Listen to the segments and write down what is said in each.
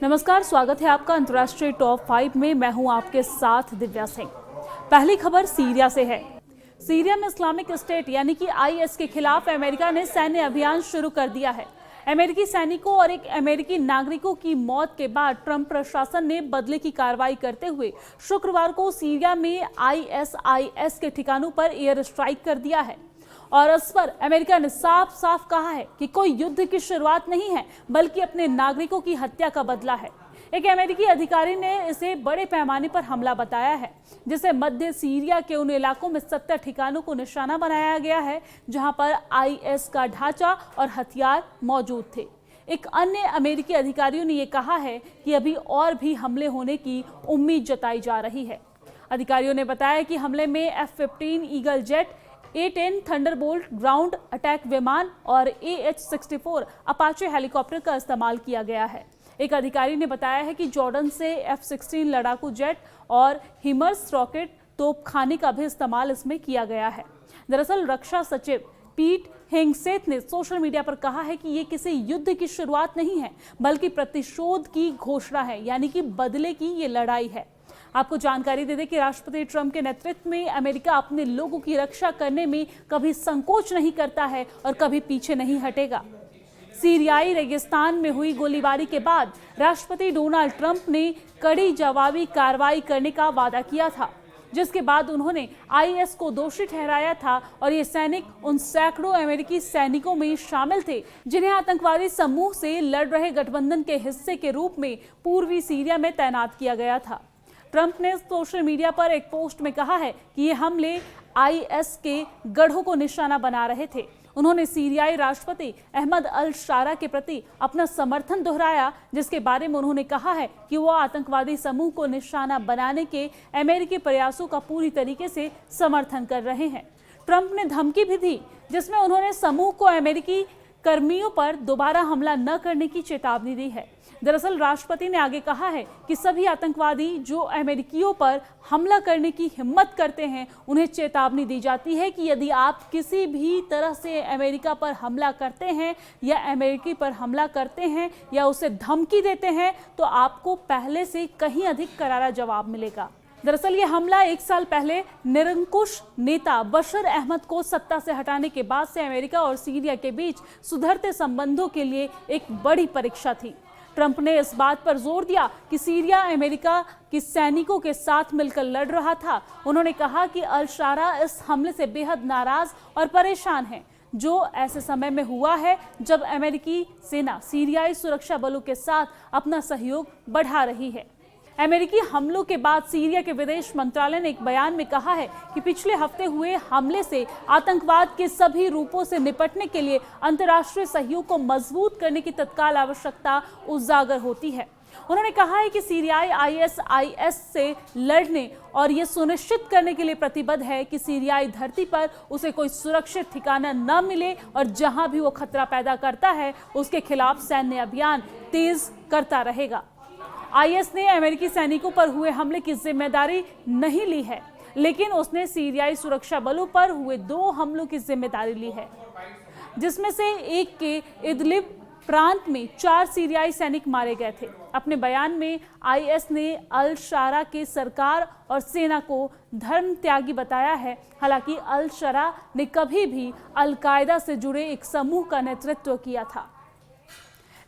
नमस्कार, स्वागत है आपका अंतर्राष्ट्रीय टॉप 5 में। मैं हूं आपके साथ दिव्या सिंह। पहली खबर सीरिया से है। सीरिया में इस्लामिक स्टेट यानी कि आईएस के खिलाफ अमेरिका ने सैन्य अभियान शुरू कर दिया है। अमेरिकी सैनिकों और एक अमेरिकी नागरिकों की मौत के बाद ट्रंप प्रशासन ने बदले की कार्रवाई करते हुए शुक्रवार को सीरिया में आईएसआईएस के ठिकानों पर एयर स्ट्राइक कर दिया है। और इस पर अमेरिका ने साफ साफ कहा है कि कोई युद्ध की शुरुआत नहीं है, बल्कि अपने नागरिकों की हत्या का बदला है। एक अमेरिकी अधिकारी ने इसे बड़े पैमाने पर हमला बताया है, जिसे मध्य सीरिया के उन इलाकों में 70 ठिकानों को निशाना बनाया गया है जहां पर आईएस का ढांचा और हथियार मौजूद थे। एक अन्य अमेरिकी अधिकारियों ने यह कहा है कि अभी और भी हमले होने की उम्मीद जताई जा रही है। अधिकारियों ने बताया कि हमले में F-15 eagle jet, A-10 Thunderbolt ground attack विमान और AH-64 अपाचे हेलीकॉप्टर का इस्तेमाल किया गया है। एक अधिकारी ने बताया है कि जॉर्डन से F-16 लड़ाकू जेट और हिमर्स रॉकेट तोपखाने का भी इस्तेमाल इसमें किया गया है। दरअसल रक्षा सचिव पीट हेंगसेथ ने सोशल मीडिया पर कहा है कि ये किसी युद्ध की शुरुआत नहीं है, बल्कि प्रतिशोध की घोषणा है, यानी कि बदले की ये लड़ाई है। आपको जानकारी दे दें कि राष्ट्रपति ट्रंप के नेतृत्व में अमेरिका अपने लोगों की रक्षा करने में कभी संकोच नहीं करता है और कभी पीछे नहीं हटेगा। सीरियाई रेगिस्तान में हुई गोलीबारी के बाद राष्ट्रपति डोनाल्ड ट्रंप ने कड़ी जवाबी कार्रवाई करने का वादा किया था, जिसके बाद उन्होंने आईएस को दोषी ठहराया था और ये सैनिक उन सैकड़ों अमेरिकी सैनिकों में शामिल थे जिन्हें आतंकवादी समूह से लड़ रहे गठबंधन के हिस्से के रूप में पूर्वी सीरिया में तैनात किया गया था। ट्रंप ने सोशल मीडिया पर एक पोस्ट में कहा है कि ये हमले आईएस के गढ़ों को निशाना बना रहे थे। उन्होंने सीरियाई राष्ट्रपति अहमद अल शारा के प्रति अपना समर्थन दोहराया, जिसके बारे में उन्होंने कहा है कि वो आतंकवादी समूह को निशाना बनाने के अमेरिकी प्रयासों का पूरी तरीके से समर्थन कर रहे हैं। ट्रंप ने धमकी भी दी, जिसमें उन्होंने समूह को अमेरिकी कर्मियों पर दोबारा हमला न करने की चेतावनी दी है। दरअसल राष्ट्रपति ने आगे कहा है कि सभी आतंकवादी जो अमेरिकियों पर हमला करने की हिम्मत करते हैं, उन्हें चेतावनी दी जाती है कि यदि आप किसी भी तरह से अमेरिका पर हमला करते हैं या अमेरिकी पर हमला करते हैं या उसे धमकी देते हैं, तो आपको पहले से कहीं अधिक करारा जवाब मिलेगा। दरअसल ये हमला 1 साल पहले निरंकुश नेता बशर अहमद को सत्ता से हटाने के बाद से अमेरिका और सीरिया के बीच सुधरते संबंधों के लिए एक बड़ी परीक्षा थी। ट्रंप ने इस बात पर जोर दिया कि सीरिया अमेरिका के सैनिकों के साथ मिलकर लड़ रहा था। उन्होंने कहा कि अल शारा इस हमले से बेहद नाराज और परेशान है, जो ऐसे समय में हुआ है जब अमेरिकी सेना सीरियाई सुरक्षा बलों के साथ अपना सहयोग बढ़ा रही है। अमेरिकी हमलों के बाद सीरिया के विदेश मंत्रालय ने एक बयान में कहा है कि पिछले हफ्ते हुए हमले से आतंकवाद के सभी रूपों से निपटने के लिए अंतर्राष्ट्रीय सहयोग को मजबूत करने की तत्काल आवश्यकता उजागर होती है। उन्होंने कहा है कि सीरियाई आईएसआईएस से लड़ने और ये सुनिश्चित करने के लिए प्रतिबद्ध है कि सीरियाई धरती पर उसे कोई सुरक्षित ठिकाना न मिले और जहां भी वो खतरा पैदा करता है उसके खिलाफ सैन्य अभियान तेज करता रहेगा। आईएस ने अमेरिकी सैनिकों पर हुए हमले की जिम्मेदारी नहीं ली है, लेकिन उसने सीरियाई सुरक्षा बलों पर हुए 2 हमलों की जिम्मेदारी ली है, जिसमें से एक के इदलिब प्रांत में 4 सीरियाई सैनिक मारे गए थे। अपने बयान में आईएस ने अल शारा के सरकार और सेना को धर्म त्यागी बताया है। हालांकि अल शारा ने कभी भी अल कायदा से जुड़े एक समूह का नेतृत्व किया था,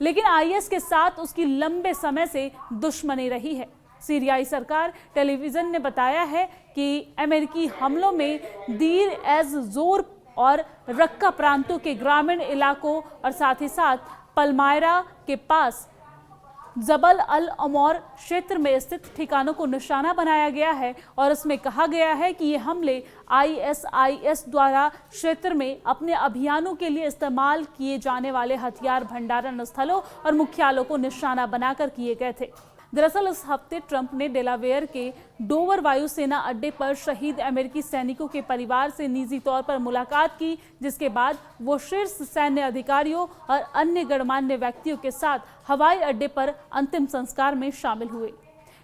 लेकिन आईएस के साथ उसकी लंबे समय से दुश्मनी रही है। सीरियाई सरकार टेलीविजन ने बताया है कि अमेरिकी हमलों में दीर एज जोर और रक्का प्रांतों के ग्रामीण इलाकों और साथ ही साथ पलमायरा के पास जबल अल अमौर क्षेत्र में स्थित ठिकानों को निशाना बनाया गया है और इसमें कहा गया है कि ये हमले आईएसआईएस द्वारा क्षेत्र में अपने अभियानों के लिए इस्तेमाल किए जाने वाले हथियार भंडारण स्थलों और मुख्यालयों को निशाना बनाकर किए गए थे। दरअसल इस हफ्ते ट्रंप ने डेलावेयर के डोवर वायुसेना अड्डे पर शहीद अमेरिकी सैनिकों के परिवार से निजी तौर पर मुलाकात की, जिसके बाद वो शीर्ष सैन्य अधिकारियों और अन्य गणमान्य व्यक्तियों के साथ हवाई अड्डे पर अंतिम संस्कार में शामिल हुए।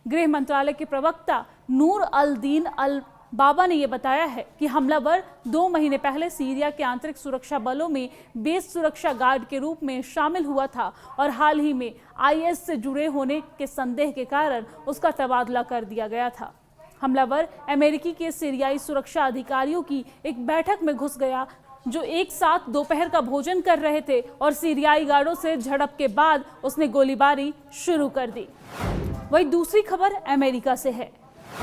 गृह मंत्रालय के प्रवक्ता नूर अल दीन अल बाबा ने यह बताया है कि हमलावर 2 महीने पहले सीरिया के आंतरिक सुरक्षा बलों में बेस सुरक्षा गार्ड के रूप में शामिल हुआ था और हाल ही में आईएस से जुड़े होने के संदेह के कारण उसका तबादला कर दिया गया था। हमलावर अमेरिकी के सीरियाई सुरक्षा अधिकारियों की एक बैठक में घुस गया जो एक साथ दोपहर का भोजन कर रहे थे और सीरियाई गार्डों से झड़प के बाद उसने गोलीबारी शुरू कर दी। वही दूसरी खबर अमेरिका से है।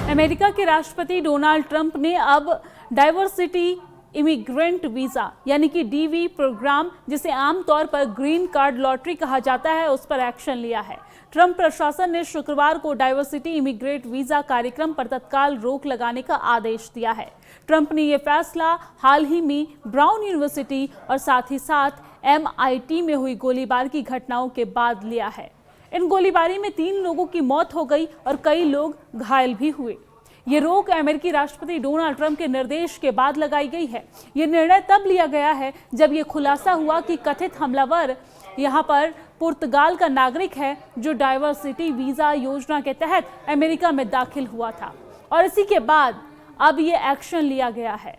अमेरिका के राष्ट्रपति डोनाल्ड ट्रंप ने अब डाइवर्सिटी इमिग्रेंट वीजा यानी कि डीवी प्रोग्राम, जिसे आमतौर पर ग्रीन कार्ड लॉटरी कहा जाता है, उस पर एक्शन लिया है। ट्रंप प्रशासन ने शुक्रवार को डाइवर्सिटी इमिग्रेंट वीजा कार्यक्रम पर तत्काल रोक लगाने का आदेश दिया है। ट्रंप ने यह फैसला हाल ही में ब्राउन यूनिवर्सिटी और साथ ही साथ MIT में हुई गोलीबार की घटनाओं के बाद लिया है। इन गोलीबारी में 3 लोगों की मौत हो गई और कई लोग घायल भी हुए। ये रोक अमेरिकी राष्ट्रपति डोनाल्ड ट्रंप के निर्देश के बाद लगाई गई है। ये निर्णय तब लिया गया है जब ये खुलासा हुआ कि कथित हमलावर यहाँ पर पुर्तगाल का नागरिक है जो डाइवर्सिटी वीजा योजना के तहत अमेरिका में दाखिल हुआ था, और इसी के बाद अब ये एक्शन लिया गया है।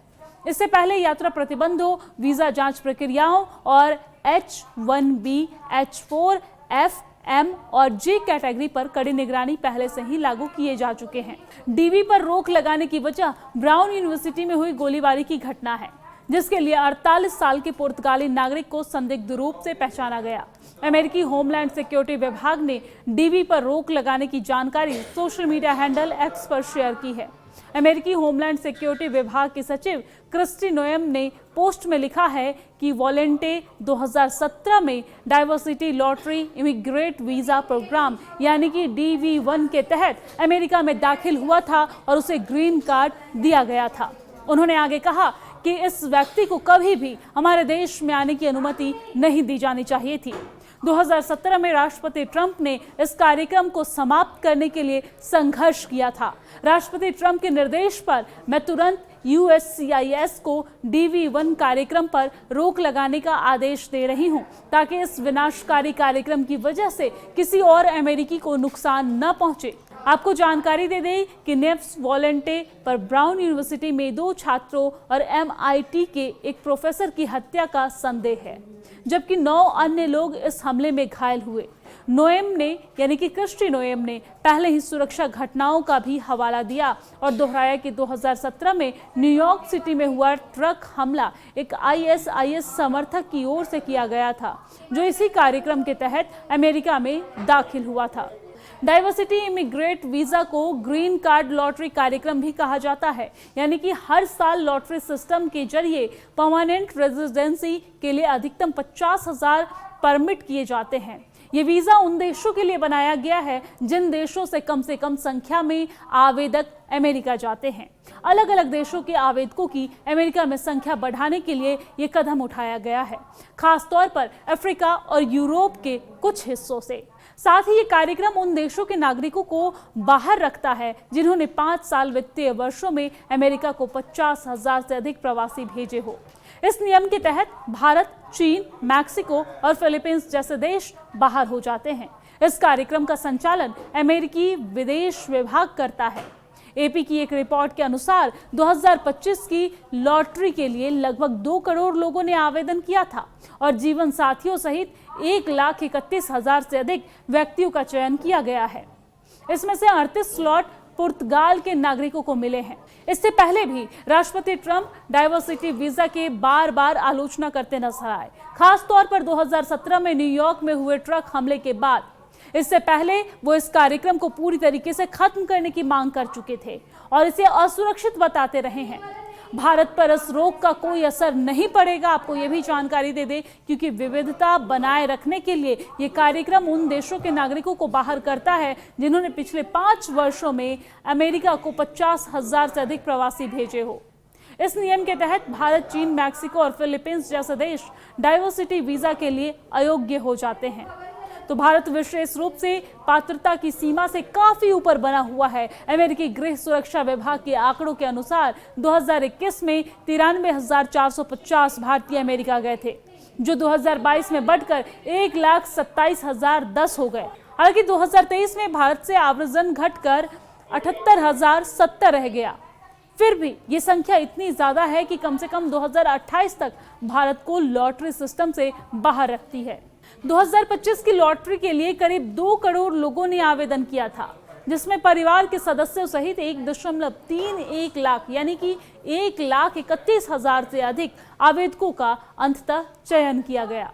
इससे पहले यात्रा प्रतिबंधों, वीजा जांच प्रक्रियाओं और H-1B, H-4, F, M और J कैटेगरी पर कड़ी निगरानी पहले से ही लागू किए जा चुके हैं। डीवी पर रोक लगाने की वजह ब्राउन यूनिवर्सिटी में हुई गोलीबारी की घटना है, जिसके लिए 48 साल के पुर्तगाली नागरिक को संदिग्ध रूप से पहचाना गया। अमेरिकी होमलैंड सिक्योरिटी विभाग ने डीवी पर रोक लगाने की जानकारी सोशल मीडिया हैंडल X पर शेयर की है। अमेरिकी होमलैंड सिक्योरिटी विभाग के सचिव क्रिस्टी नोएम ने पोस्ट में लिखा है कि वॉलेंटे 2017 में diversity lottery immigrate visa programme यानी कि DV1 के तहत अमेरिका में दाखिल हुआ था और उसे ग्रीन कार्ड दिया गया था। उन्होंने आगे कहा कि इस व्यक्ति को कभी भी हमारे देश में आने की अनुमति नहीं दी जानी चाहिए थी। 2017 में राष्ट्रपति ट्रंप ने इस कार्यक्रम को समाप्त करने के लिए संघर्ष किया था। राष्ट्रपति ट्रंप के निर्देश पर मैं तुरंत USCIS को DV1 कार्यक्रम पर रोक लगाने का आदेश दे रही हूं, ताकि इस विनाशकारी कार्यक्रम की वजह से किसी और अमेरिकी को नुकसान न पहुंचे। आपको जानकारी दे दें कि नेफ्स वॉलेंटे पर ब्राउन यूनिवर्सिटी में 2 छात्रों और MIT के एक प्रोफेसर की हत्या का संदेह है, जबकि 9 अन्य लोग इस हमले में घायल हुए। नोएम ने यानी कि क्रिस्टी नोएम ने पहले ही सुरक्षा घटनाओं का भी हवाला दिया और दोहराया कि 2017 में न्यूयॉर्क सिटी में हुआ ट्रक हमला एक ISIS समर्थक की ओर से किया गया था, जो इसी कार्यक्रम के तहत अमेरिका में दाखिल हुआ था। डाइवर्सिटी इमिग्रेट वीजा को ग्रीन कार्ड लॉटरी कार्यक्रम भी कहा जाता है, यानी कि हर साल लॉटरी सिस्टम के जरिए परमानेंट रेजिडेंसी के लिए अधिकतम 50,000 परमिट किए जाते हैं। ये वीजा उन देशों के लिए बनाया गया है जिन देशों से कम संख्या में आवेदक अमेरिका जाते हैं। अलग अलग देशों के आवेदकों की अमेरिका में संख्या बढ़ाने के लिए ये कदम उठाया गया है, खास तौर पर अफ्रीका और यूरोप के कुछ हिस्सों से। साथ ही ये कार्यक्रम उन देशों के नागरिकों को बाहर रखता है जिन्होंने 5 साल वित्तीय वर्षों में अमेरिका को 50,000 से अधिक प्रवासी भेजे हो। इस नियम के तहत भारत, चीन, मैक्सिको और फिलीपींस जैसे देश बाहर हो जाते हैं। इस कार्यक्रम का संचालन अमेरिकी विदेश विभाग करता है। AP की एक रिपोर्ट के अनुसार 2025 की लॉटरी के लिए लगभग 2 करोड़ लोगों ने आवेदन किया था और जीवन साथियों सहित 1,31,000 से अधिक व्यक्तियों का चयन किया गया है। इसमें से 38 स्लॉट पुर्तगाल के नागरिकों को मिले हैं। इससे पहले भी राष्ट्रपति ट्रंप डाइवर्सिटी वीजा के बार आलोचना करते नजर आए, खास तौर पर 2017 में न्यूयॉर्क में हुए ट्रक हमले के बाद। इससे पहले वो इस कार्यक्रम को पूरी तरीके से खत्म करने की मांग कर चुके थे और इसे असुरक्षित बताते रहे हैं। भारत पर इस रोक का कोई असर नहीं पड़ेगा, आपको ये भी जानकारी दे दें, क्योंकि विविधता बनाए रखने के लिए ये कार्यक्रम उन देशों के नागरिकों को बाहर करता है जिन्होंने पिछले 5 वर्षों में अमेरिका को 50,000 से अधिक प्रवासी भेजे हो। इस नियम के तहत भारत, चीन, मैक्सिको और फिलीपींस जैसे देश डाइवर्सिटी वीजा के लिए अयोग्य हो जाते हैं। तो भारत विशेष रूप से पात्रता की सीमा से काफी ऊपर बना हुआ है। अमेरिकी गृह सुरक्षा विभाग के आंकड़ों के अनुसार 2021 में 93,450 भारतीय अमेरिका गए थे, जो 2022 में बढ़कर 1,27,010 हो गए। हालांकि 2023 में भारत से आव्रजन घटकर 78,070 रह गया। फिर भी ये संख्या इतनी ज्यादा है कि कम से कम 2028 तक भारत को लॉटरी सिस्टम से बाहर रखती है। 2025 की लॉटरी के लिए करीब 2 करोड़ लोगों ने आवेदन किया था, जिसमें परिवार के सदस्यों सहित 1.31 लाख यानी कि 1,31,000 से अधिक आवेदकों का अंततः चयन किया गया।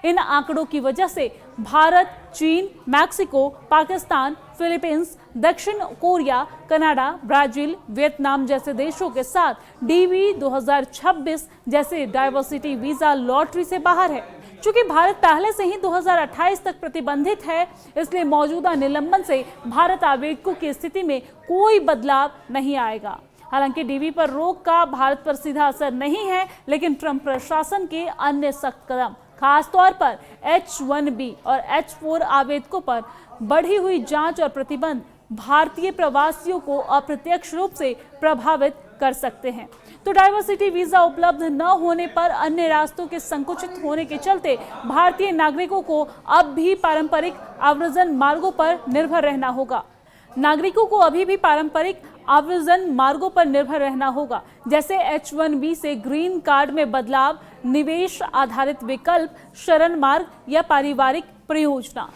इन आंकड़ों की वजह से भारत, चीन, मैक्सिको, पाकिस्तान, फिलीपींस, दक्षिण कोरिया, कनाडा, ब्राजील, वियतनाम जैसे देशों के साथ डीवी 2026 जैसे डाइवर्सिटी वीजा लॉटरी से बाहर है। चूंकि भारत पहले से ही 2028 तक प्रतिबंधित है, इसलिए मौजूदा निलंबन से भारत आवेदकों की स्थिति में कोई बदलाव नहीं आएगा। हालांकि डीवी पर रोक का भारत पर सीधा असर नहीं है, लेकिन ट्रंप प्रशासन के अन्य सख्त कदम, खासतौर पर H-1B और H-4 आवेदकों पर बढ़ी हुई जांच और प्रतिबंध भारतीय प्रवासियों को अप्रत्यक्ष रूप से प्रभावित कर सकते हैं। तो डाइवर्सिटी वीजा उपलब्ध न होने पर अन्य रास्तों के संकुचित होने के चलते भारतीय नागरिकों को अब भी पारंपरिक आव्रजन मार्गों पर निर्भर रहना होगा। नागरिकों को अभी भी पारंपरिक आव्रजन मार्गों पर निर्भर रहना होगा, जैसे H-1B से ग्रीन कार्ड में बदलाव, निवेश आधारित विकल्प, शरण मार्ग या पारिवारिक परियोजना।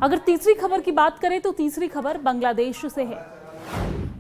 अगर तीसरी खबर की बात करें तो तीसरी खबर बांग्लादेश से है।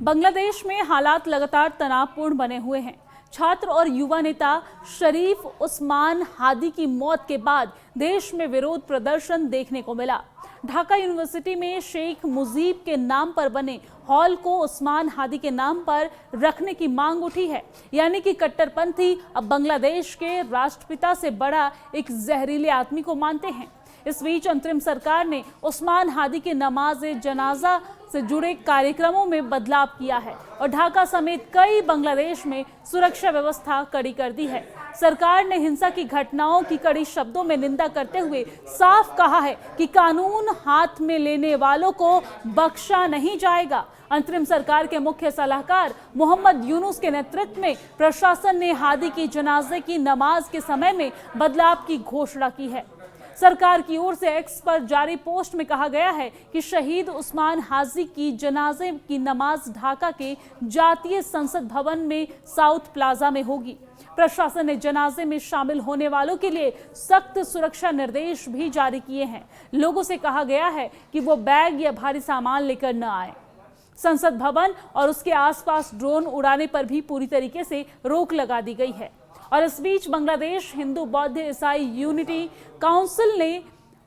बांग्लादेश में हालात लगातार तनावपूर्ण बने हुए हैं। छात्र और युवा नेता शरीफ उस्मान हादी की मौत के बाद देश में विरोध प्रदर्शन देखने को मिला। ढाका यूनिवर्सिटी में शेख मुजीब के नाम पर बने हॉल को उस्मान हादी के नाम पर रखने की मांग उठी है, यानी कि कट्टरपंथी अब बांग्लादेश के राष्ट्रपिता से बड़ा एक जहरीले आदमी को मानते हैं। इस बीच अंतरिम सरकार ने उस्मान हादी के नमाज जनाजा से जुड़े कार्यक्रमों में बदलाव किया है और ढाका समेत कई बांग्लादेश में सुरक्षा व्यवस्था कड़ी कर दी है। सरकार ने हिंसा की घटनाओं की कड़ी शब्दों में निंदा करते हुए साफ कहा है कि कानून हाथ में लेने वालों को बख्शा नहीं जाएगा। अंतरिम सरकार के मुख्य सलाहकार मोहम्मद यूनुस के नेतृत्व में प्रशासन ने हादी की जनाजे की नमाज के समय में बदलाव की घोषणा की है। सरकार की ओर से एक्स पर जारी पोस्ट में कहा गया है कि शहीद उस्मान हादी की जनाजे की नमाज ढाका के जातीय संसद भवन में साउथ प्लाजा में होगी। प्रशासन ने जनाजे में शामिल होने वालों के लिए सख्त सुरक्षा निर्देश भी जारी किए हैं। लोगों से कहा गया है कि वो बैग या भारी सामान लेकर न आए। संसद भवन और उसके आसपास ड्रोन उड़ाने पर भी पूरी तरीके से रोक लगा दी गई है। और इस बीच बांग्लादेश हिंदू बौद्ध ईसाई यूनिटी काउंसिल ने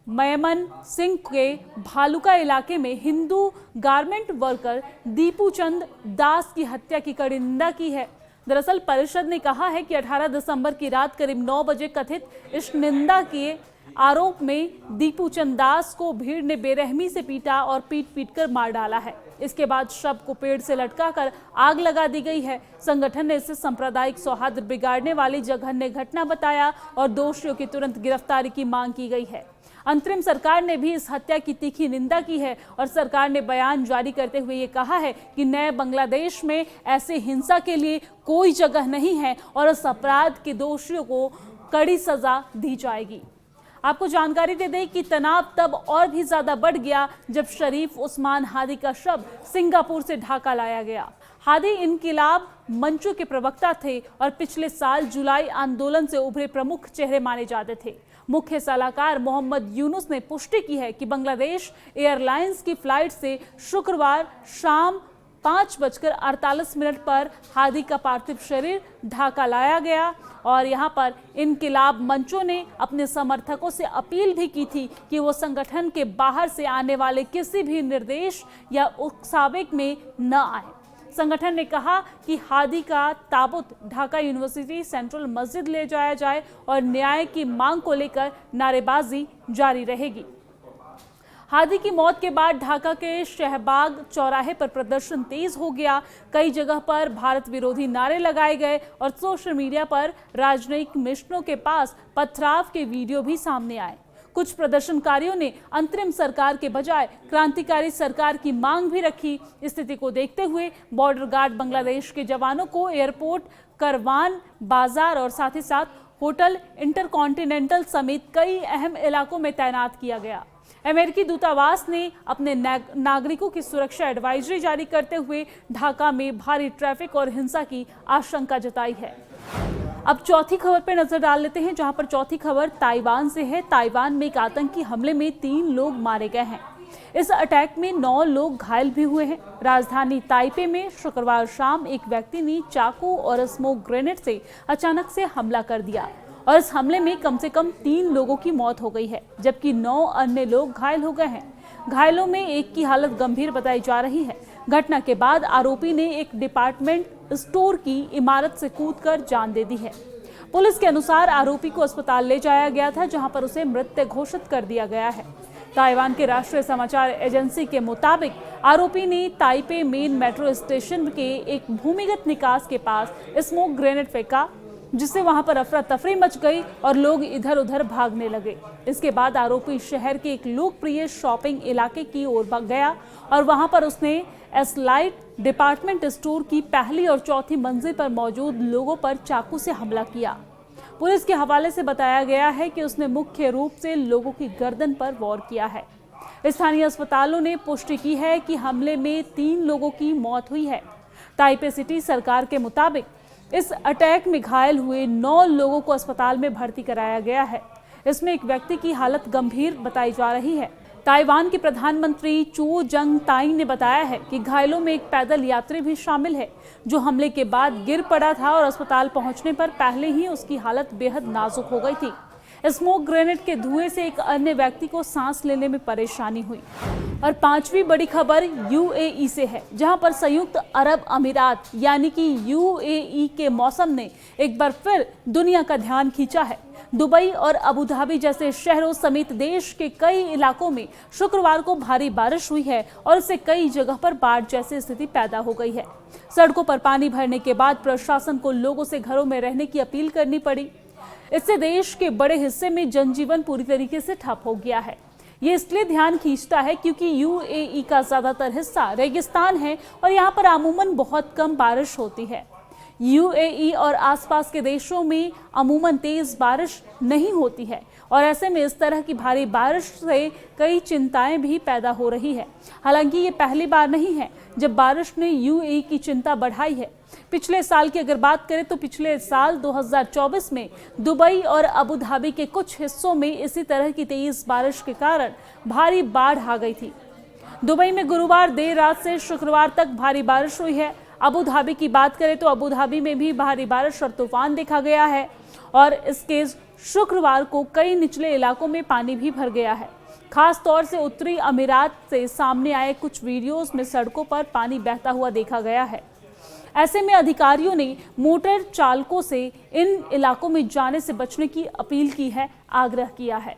मयमन सिंह के भालुका इलाके में हिंदू गारमेंट वर्कर दीपू चंद दास की हत्या की कड़ी निंदा की है। दरअसल परिषद ने कहा है कि 18 दिसंबर की रात करीब 9 बजे कथित इस निंदा के आरोप में दीपू चंद दास को भीड़ ने बेरहमी से पीटा और पीट कर मार डाला है। इसके बाद शव को पेड़ से लटकाकर आग लगा दी गई है। संगठन ने इसे सांप्रदायिक सौहार्द बिगाड़ने वाली जघन्य घटना बताया और दोषियों की तुरंत गिरफ्तारी की मांग की गई है। अंतरिम सरकार ने भी इस हत्या की तीखी निंदा की है और सरकार ने बयान जारी करते हुए ये कहा है कि नए बांग्लादेश में ऐसे हिंसा के लिए कोई जगह नहीं है और इस अपराध के दोषियों को कड़ी सजा दी जाएगी। आपको जानकारी दे दें कि तनाव तब और भी ज्यादा बढ़ गया जब शरीफ उस्मान हादी का शव सिंगापुर से ढाका लाया गया। हादी इनकिलाब मंचों के प्रवक्ता थे और पिछले साल जुलाई आंदोलन से उभरे प्रमुख चेहरे माने जाते थे। मुख्य सलाहकार मोहम्मद यूनुस ने पुष्टि की है कि बांग्लादेश एयरलाइंस की फ्लाइट से शुक्रवार शाम 5:48 पर हादी का पार्थिव शरीर ढाका लाया गया और यहां पर इनकिलाब मंचों ने अपने समर्थकों से अपील भी की थी कि वो संगठन के बाहर से आने वाले किसी भी निर्देश या उकसावे में न आए। संगठन ने कहा कि हादी का ताबूत ढाका यूनिवर्सिटी सेंट्रल मस्जिद ले जाया जाए और न्याय की मांग को लेकर नारेबाजी जारी रहेगी। हादी की मौत के बाद ढाका के शहबाग चौराहे पर प्रदर्शन तेज हो गया। कई जगह पर भारत विरोधी नारे लगाए गए और सोशल मीडिया पर राजनयिक मिशनों के पास पथराव के वीडियो भी सामने आए। कुछ प्रदर्शनकारियों ने अंतरिम सरकार के बजाय क्रांतिकारी सरकार की मांग भी रखी। स्थिति को देखते हुए बॉर्डर गार्ड बांग्लादेश के जवानों को एयरपोर्ट, करवान बाजार और साथ ही साथ होटल इंटरकॉन्टिनेंटल समेत कई अहम इलाकों में तैनात किया गया। अमेरिकी दूतावास ने अपने नागरिकों की सुरक्षा एडवाइजरी जारी करते हुए ढाका में भारी ट्रैफिक और हिंसा की आशंका जताई है। अब चौथी खबर पर नजर डाल लेते हैं, जहां पर चौथी खबर ताइवान से है। ताइवान में एक आतंकी हमले में 3 लोग मारे गए हैं। इस अटैक में 9 लोग घायल भी हुए हैं। राजधानी ताइपे में शुक्रवार शाम एक व्यक्ति ने चाकू और स्मोक ग्रेनेड से अचानक से हमला कर दिया और इस हमले में कम से कम 3 लोगों की मौत हो गई है, जबकि 9 अन्य लोग घायल हो गए हैं। घायलों में एक की हालत गंभीर बताई जा रही है। घटना के बाद आरोपी ने एक डिपार्टमेंट स्टोर की इमारत से कूदकर जान दे दी है। पुलिस के अनुसार आरोपी को अस्पताल ले जाया गया था, जहां पर उसे मृत घोषित कर दिया गया है। ताइवान के राष्ट्रीय समाचार एजेंसी के मुताबिक आरोपी ने ताइपे मेन मेट्रो स्टेशन के एक भूमिगत निकास के पास स्मोक ग्रेनेड फेंका, जिससे वहां पर अफरा तफरी मच गई और लोग इधर उधर भागने लगे। इसके बाद आरोपी शहर के एक लोकप्रिय शॉपिंग इलाके की ओर भाग गया और वहां पर उसने एसलाइट डिपार्टमेंट स्टोर की पहली और चौथी मंजिल पर मौजूद लोगों पर चाकू से हमला किया। पुलिस के हवाले से बताया गया है कि उसने मुख्य रूप से लोगों की गर्दन पर वार किया है। स्थानीय अस्पतालों ने पुष्टि की है कि हमले में 3 लोगों की मौत हुई है। ताइपे सिटी सरकार के मुताबिक इस अटैक में घायल हुए 9 लोगों को अस्पताल में भर्ती कराया गया है। इसमें एक व्यक्ति की हालत गंभीर बताई जा रही है। ताइवान के प्रधानमंत्री चू जंग ताई ने बताया है कि घायलों में एक पैदल यात्री भी शामिल है, जो हमले के बाद गिर पड़ा था और अस्पताल पहुंचने पर पहले ही उसकी हालत बेहद नाजुक हो गई थी। स्मोक ग्रेनेड के धुएं से एक अन्य व्यक्ति को सांस लेने में परेशानी हुई। और 5वीं बड़ी खबर यूएई से है, जहां पर संयुक्त अरब अमीरात यानी कि यूएई के मौसम ने एक बार फिर दुनिया का ध्यान खींचा है। दुबई और अबू धाबी जैसे शहरों समेत देश के कई इलाकों में शुक्रवार को भारी बारिश हुई है और इससे कई जगह पर बाढ़ जैसी स्थिति पैदा हो गई है। सड़कों पर पानी भरने के बाद प्रशासन को लोगों से घरों में रहने की अपील करनी पड़ी। इससे देश के बड़े हिस्से में जनजीवन पूरी तरीके से ठप हो गया है। ये इसलिए ध्यान खींचता है क्योंकि यूएई का ज्यादातर हिस्सा रेगिस्तान है और यहाँ पर अमूमन बहुत कम बारिश होती है। यूएई और आसपास के देशों में अमूमन तेज बारिश नहीं होती है और ऐसे में इस तरह की भारी बारिश से कई चिंताएं भी पैदा हो रही है। हालांकि ये पहली बार नहीं है जब बारिश ने यूएई की चिंता बढ़ाई है। पिछले साल की अगर बात करें तो पिछले साल 2024 में दुबई और अबू धाबी के कुछ हिस्सों में इसी तरह की तेज बारिश के कारण भारी बाढ़ आ गई थी। दुबई में गुरुवार देर रात से शुक्रवार तक भारी बारिश हुई है। अबू धाबी की बात करें तो अबू धाबी में भी भारी बारिश और तूफान देखा गया है और इसके शुक्रवार को कई निचले इलाकों में पानी भी भर गया है। खास तौर से उत्तरी अमीरात से सामने आए कुछ वीडियोस में सड़कों पर पानी बहता हुआ देखा गया है। ऐसे में अधिकारियों ने मोटर चालकों से इन इलाकों में जाने से बचने की अपील की है, आग्रह किया है।